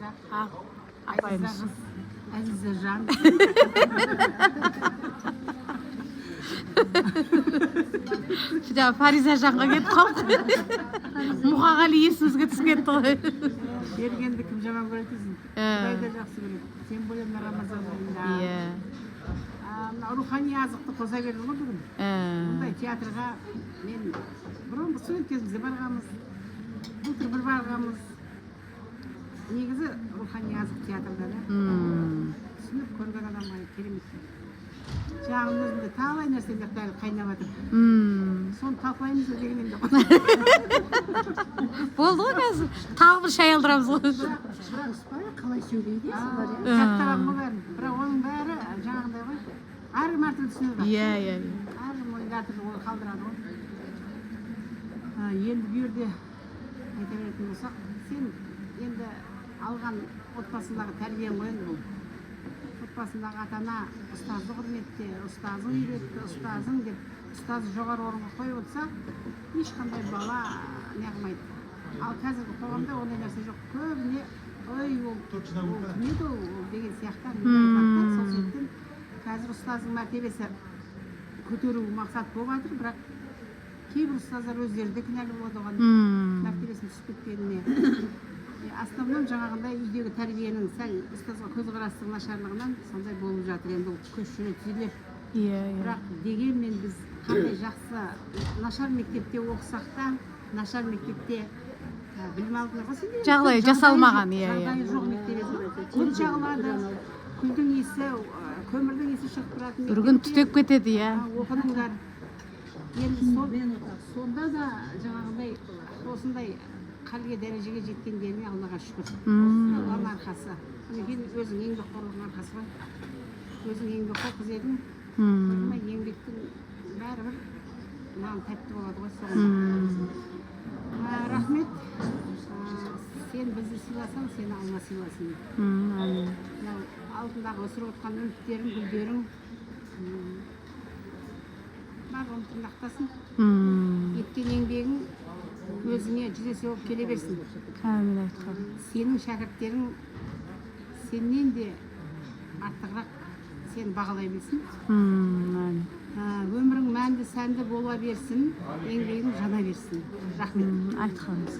Фариза. Апайымыз. Әзиза жан. Жаңа Фариза жанға кетіп қалдық. Мұқағали есімізге түсіп кетті ғой. Бергенді кім жаман көреді дейсің? Құдай да жақсы көреді. Сен бөлемін Рамазан айында. Рухани азықты қоса берді ғой бүгін. Бұндай театрға мен бұрынғы студент кезімізде барғанбыз. Былтыр бір барғанбыз. Негізі рухани азық театрда да. Түсініп көрген адамға керемет. Жағын өзінде талай нәрселер қайнап жатыр. Соны талқылаймыз дегенмен де. Болды ғой қазір. Тағы бір шай алдырамыз ғой. Бірақ қалай сөйлейді солар. Жаттаған ғой бәрін. Бірақ оның бәрі жаңағындай ғой. Әрі мәртебе түсінеді. Иә. Әрі мойындатып ой қалдырады ғой. Енді бұл жерде айта беретін болсақ, сен енді алған отбасындағы тәрбиең ғой енді бұл. Отбасындағы ата-ана ұстазды құрметте, ұстазың үйретті, ұстазың деп, ұстазы жоғары орынға қойып отырса, ешқандай бала неғылмайды. Ал қазіргі қоғамда ондай нәрсе жоқ. Көбіне ой ол кім еді ол деген сияқты сол себептен қазір ұстаздың мәртебесі көтеру мақсат болып жатыр, бірақ кейбір ұстаздар өздері де кінәлі болады оған мәртебесінің түсіп кеткеніне. Основном жаңағындай үйдегі тәрбиенің сәл ұстазға көзқарастың нашарлығынан сондай болып жатыр. Енді ол көшіріп түзелеп. Бірақ дегенмен біз қандай жақсы нашар мектепте оқысақ та, нашар мектепте білім алдыңдар ғой сендер. Жағдай жасалмаған, жағдайы жоқ мектеп еді. Күн жағылады, күлдің иісі, көмірдің иісі шығып тұратын. Бір күн түтеп кетеді, иә. Оқыдыңдар. Енді сонда да жаңағындай осындай халге дәрежеге жеткендеріне Аллаға шүкір. Алланың арқасы. Кейін өзің еңбекқорлығың арқасы ғой. Өзің еңбекқор қыз едің. Еңбектің бәрібір маған тәтті болады ғой соған. Рахмет. Сен бізді сыйласаң, сені Алла сыйласын. Алдындағы өсіріп отқан үміттерің, гүлдерің барлығын тырнақтасын. Еткен еңбегің өзіңе жүз есе болып келе берсін. Әмин айтқан. Сенің шәкірттерің сеннен де артығырақ сені бағалай білсін. Өмірің мәнді сәнді бола берсін, еңбегің жана берсін. Рахмет. Айтқаныңыз.